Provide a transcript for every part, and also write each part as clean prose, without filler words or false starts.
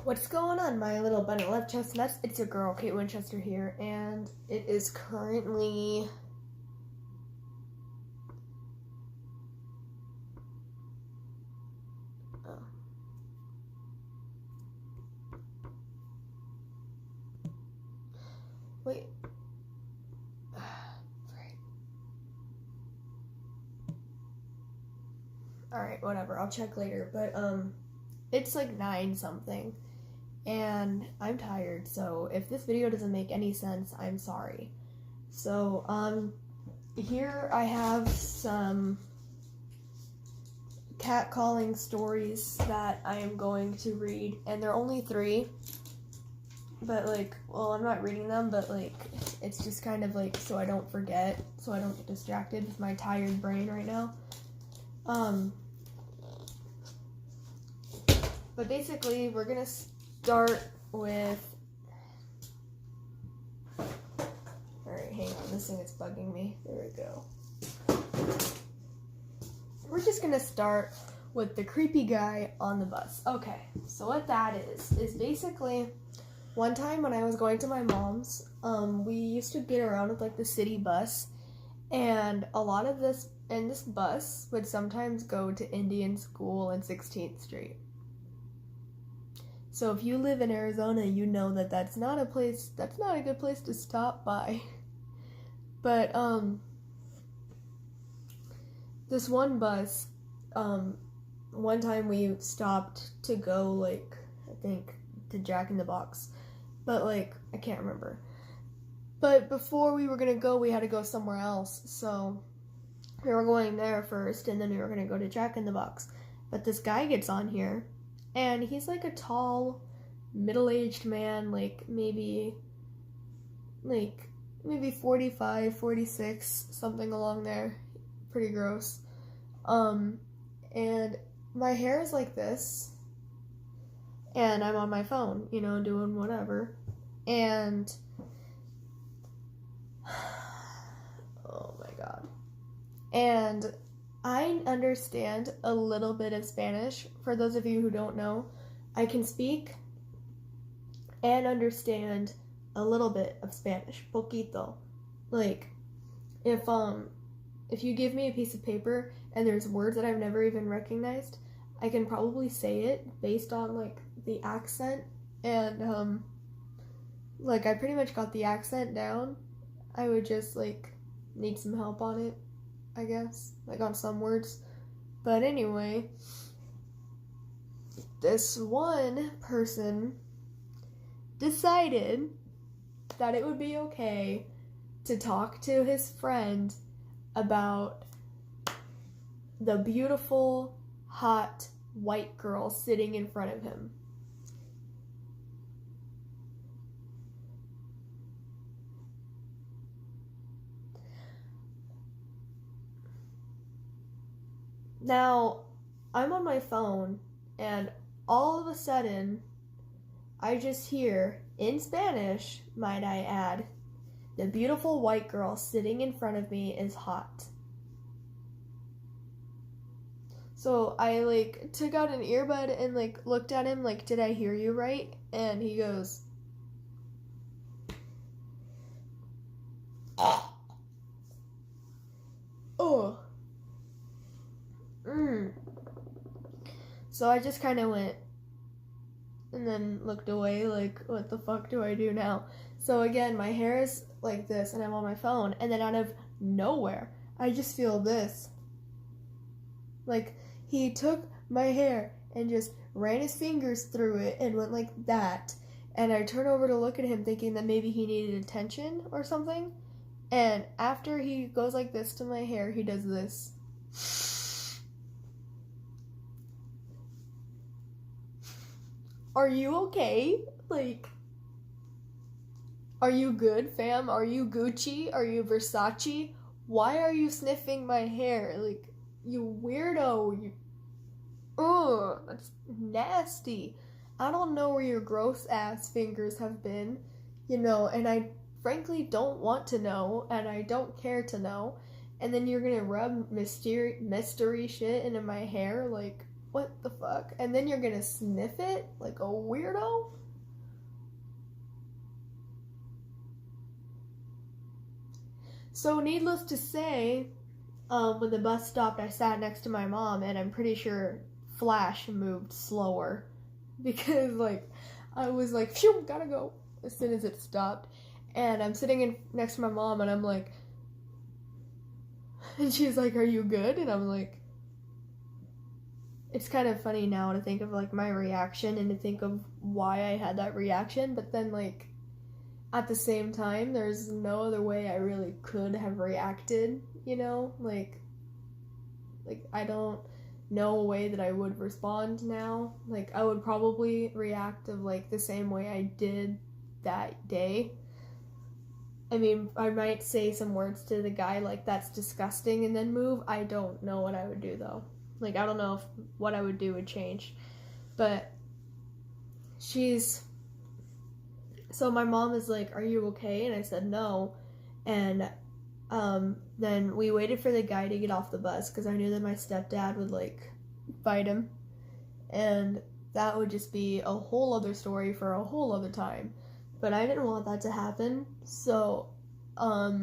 What's going on, my little bundle of chestnuts? It's your girl, Kate Winchester here, and it is currently... Oh. Wait. Right. Alright, whatever, I'll check later, but, it's like 9 something. And I'm tired, so if this video doesn't make any sense, I'm sorry. So, here I have some catcalling stories that I am going to read, and they're only 3, but I'm not reading them, but it's just kind of so I don't forget, so I don't get distracted with my tired brain right now. But basically, we're gonna start with... Alright, hang on, this thing is bugging me. There we go. We're just gonna start with the creepy guy on the bus. Okay, so what that is basically, one time when I was going to my mom's, we used to get around with the city bus, and this bus would sometimes go to Indian School and 16th Street. So if you live in Arizona, you know that that's not a good place to stop by. But, this one bus, one time we stopped to go, I think, to Jack in the Box. But, I can't remember. But before we were gonna go, we had to go somewhere else. So, we were going there first, and then we were gonna go to Jack in the Box. But this guy gets on here, and he's a tall, middle-aged man, maybe 45, 46, something along there. Pretty gross. And my hair is like this, and I'm on my phone, doing whatever. And oh my god. And I understand a little bit of Spanish. For those of you who don't know, I can speak and understand a little bit of Spanish. Poquito. If you give me a piece of paper and there's words that I've never even recognized, I can probably say it based on, the accent. And, I pretty much got the accent down. I would just, need some help on it, I guess, on some words. But anyway, this one person decided that it would be okay to talk to his friend about the beautiful, hot, white girl sitting in front of him. Now, I'm on my phone, and all of a sudden, I just hear, in Spanish, might I add, the beautiful white girl sitting in front of me is hot. So I, took out an earbud and, looked at him, did I hear you right? And he goes, oh. So I just kind of went and then looked away, what the fuck do I do now? So again, my hair is like this, and I'm on my phone, and then out of nowhere, I just feel this. He took my hair and just ran his fingers through it and went like that, and I turn over to look at him thinking that maybe he needed attention or something, and after he goes like this to my hair, he does this. Are you okay? Are you good, fam? Are you Gucci? Are you Versace? Why are you sniffing my hair? You weirdo. Ugh, that's nasty. I don't know where your gross ass fingers have been, and I frankly don't want to know, and I don't care to know. And then you're gonna rub mystery shit into my hair, what the fuck? And then you're gonna sniff it like a weirdo? So needless to say, when the bus stopped, I sat next to my mom, and I'm pretty sure Flash moved slower because, like, I was like, phew, gotta go as soon as it stopped. And I'm sitting next to my mom, and I'm like, and she's like, are you good? And I'm like, it's kind of funny now to think of, like, my reaction and to think of why I had that reaction, but then, like, at the same time, there's no other way I really could have reacted, you know? Like, I don't know a way that I would respond now. Like, I would probably react of, like, the same way I did that day. I mean, I might say some words to the guy, like, that's disgusting, and then move. I don't know what I would do, though. Like, I don't know if what I would do would change. But so my mom is like, are you okay? And I said no. And then we waited for the guy to get off the bus because I knew that my stepdad would, like, fight him. And that would just be a whole other story for a whole other time. But I didn't want that to happen. So I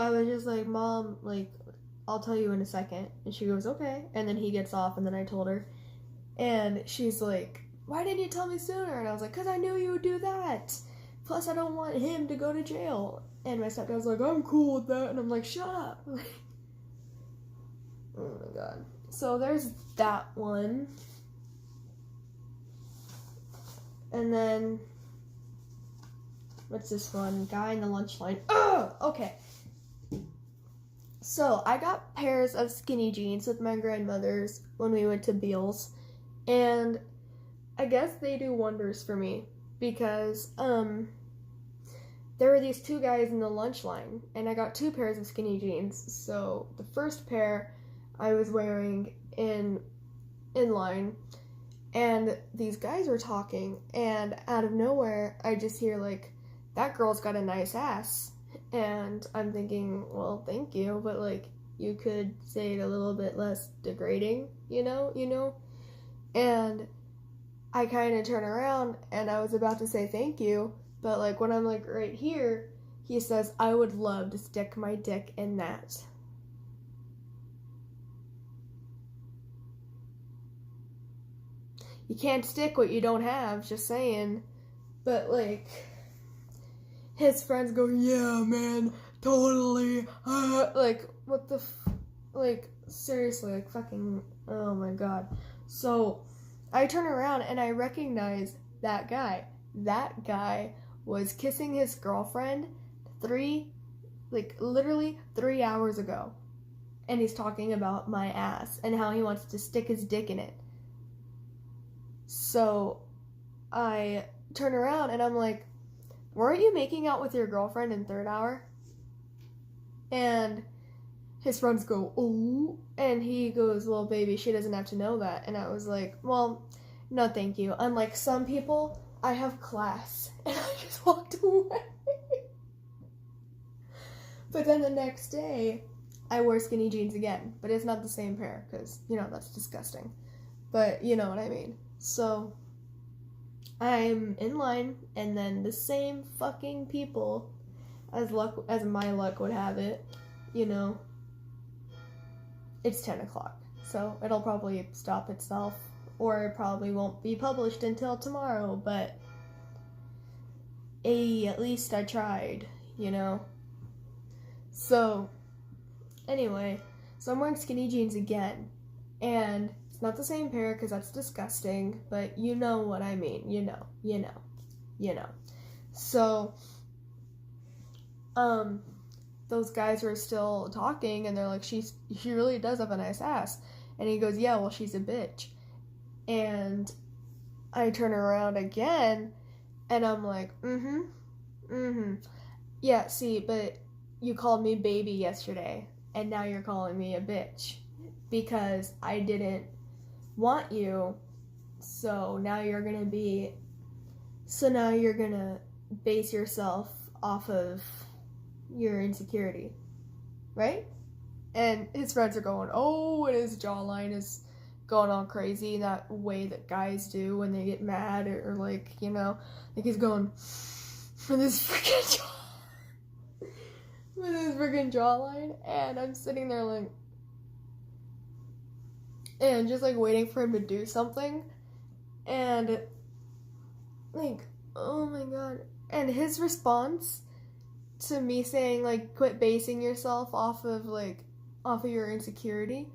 was just like, Mom, like, I'll tell you in a second. And she goes, okay. And then he gets off, and then I told her. And she's like, why didn't you tell me sooner? And I was like, because I knew you would do that. Plus, I don't want him to go to jail. And my stepdad was like, I'm cool with that. And I'm like, shut up. Oh my god. So there's that one. And then, what's this one? Guy in the lunch line. Oh, okay. So I got pairs of skinny jeans with my grandmother's when we went to Beals. And I guess they do wonders for me because there were these two guys in the lunch line, and I got 2 pairs of skinny jeans. So the first pair I was wearing in line, and these guys were talking, and out of nowhere I just hear, like, that girl's got a nice ass. And I'm thinking, well, thank you, but, like, you could say it a little bit less degrading, you know? And I kind of turn around, and I was about to say thank you, but, like, when I'm, like, right here, he says, I would love to stick my dick in that. You can't stick what you don't have, just saying. But, like, his friends go, yeah, man, totally. Like, what the like, seriously, like, fucking, oh my god. So I turn around and I recognize that guy. That guy was kissing his girlfriend literally 3 hours ago. And he's talking about my ass and how he wants to stick his dick in it. So I turn around and I'm like, weren't you making out with your girlfriend in 3rd hour? And his friends go, oh. And he goes, well, baby, she doesn't have to know that. And I was like, well, no, thank you. Unlike some people, I have class. And I just walked away. But then the next day, I wore skinny jeans again. But it's not the same pair, because, that's disgusting. But you know what I mean. So I'm in line, and then the same fucking people, as my luck would have it, it's 10 o'clock. So it'll probably stop itself, or it probably won't be published until tomorrow, but at least I tried, So, anyway, so I'm wearing skinny jeans again, and it's not the same pair because that's disgusting, but you know what I mean, you know. So, those guys were still talking, and they're like, she really does have a nice ass, and he goes, yeah, well, she's a bitch, and I turn around again, and I'm like, yeah, see, but you called me baby yesterday, and now you're calling me a bitch, because I didn't want you, so now you're gonna base yourself off of your insecurity, right? And his friends are going, oh, and his jawline is going all crazy in that way that guys do when they get mad or like, you know, like he's going with his freaking jawline, and I'm sitting there like, and just like waiting for him to do something, and like, oh my god. And his response to me saying like, quit basing yourself off of your insecurity,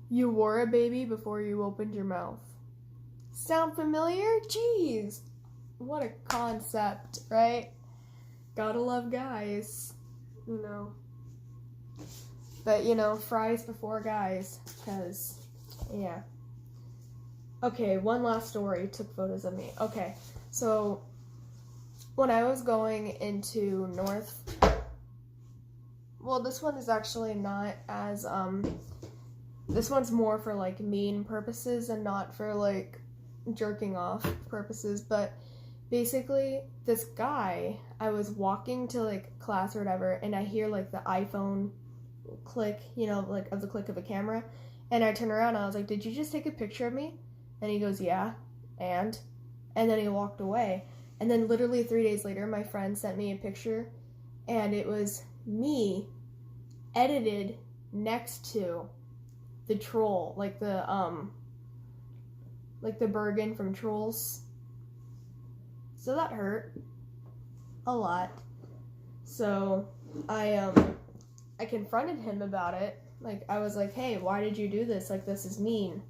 you were a baby before you opened your mouth. Sound familiar? Jeez, what a concept, right? Gotta love guys, you know. But, you know, fries before guys, because, yeah. Okay, one last story. Took photos of me. Okay, so when I was going into well, this one is actually not as, this one's more for, like, mean purposes and not for, like, jerking off purposes, but basically, this guy, I was walking to, like, class or whatever, and I hear, like, the iPhone click, you know, like, of the click of a camera, and I turn around, and I was like, did you just take a picture of me? And he goes, yeah, and then he walked away, and then literally 3 days later, my friend sent me a picture, and it was me edited next to the troll, like the Bergen from Trolls. So that hurt a lot. So I confronted him about it. Like, I was like, hey, why did you do this? Like, this is mean,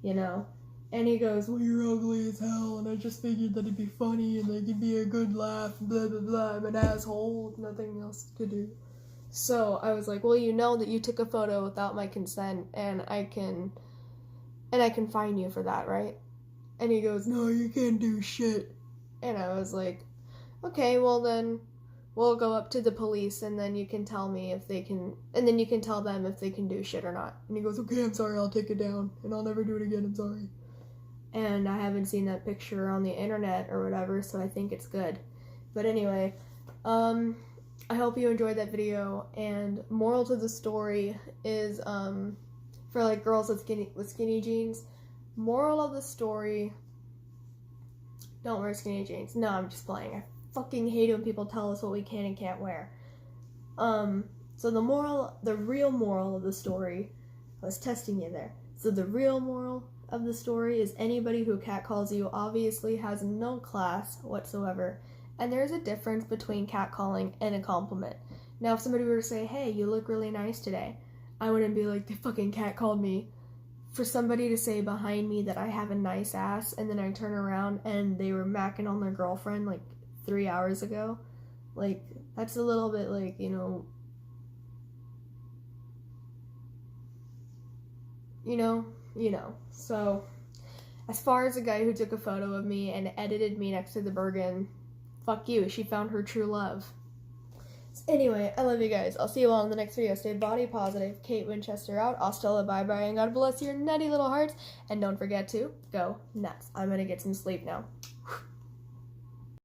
you know? And he goes, well, you're ugly as hell, and I just figured that it'd be funny, and like, it'd be a good laugh, blah, blah, blah, I'm an asshole with nothing else to do. So I was like, well, you know that you took a photo without my consent, and I can fine you for that, right? And he goes, no, you can't do shit. And I was like, okay, well then, we'll go up to the police, and then you can tell me if they can, and then you can tell them if they can do shit or not. And he goes, okay, I'm sorry, I'll take it down, and I'll never do it again, I'm sorry. And I haven't seen that picture on the internet or whatever, so I think it's good. But anyway, I hope you enjoyed that video, and moral to the story is, for like girls with skinny jeans, moral of the story, don't wear skinny jeans. No, I'm just playing. I fucking hate it when people tell us what we can and can't wear. So the real moral of the story, I was testing you there. So the real moral of the story is anybody who catcalls you obviously has no class whatsoever. And there's a difference between catcalling and a compliment. Now, if somebody were to say, hey, you look really nice today, I wouldn't be like, they fucking catcalled me. For somebody to say behind me that I have a nice ass, and then I turn around and they were macking on their girlfriend like 3 hours ago, like, that's a little bit like, you know, so as far as the guy who took a photo of me and edited me next to the Bergen, fuck you, she found her true love. So anyway, I love you guys. I'll see you all in the next video. Stay body positive. Kate Winchester out. Hasta bye-bye, and God bless your nutty little hearts. And don't forget to go nuts. I'm gonna get some sleep now.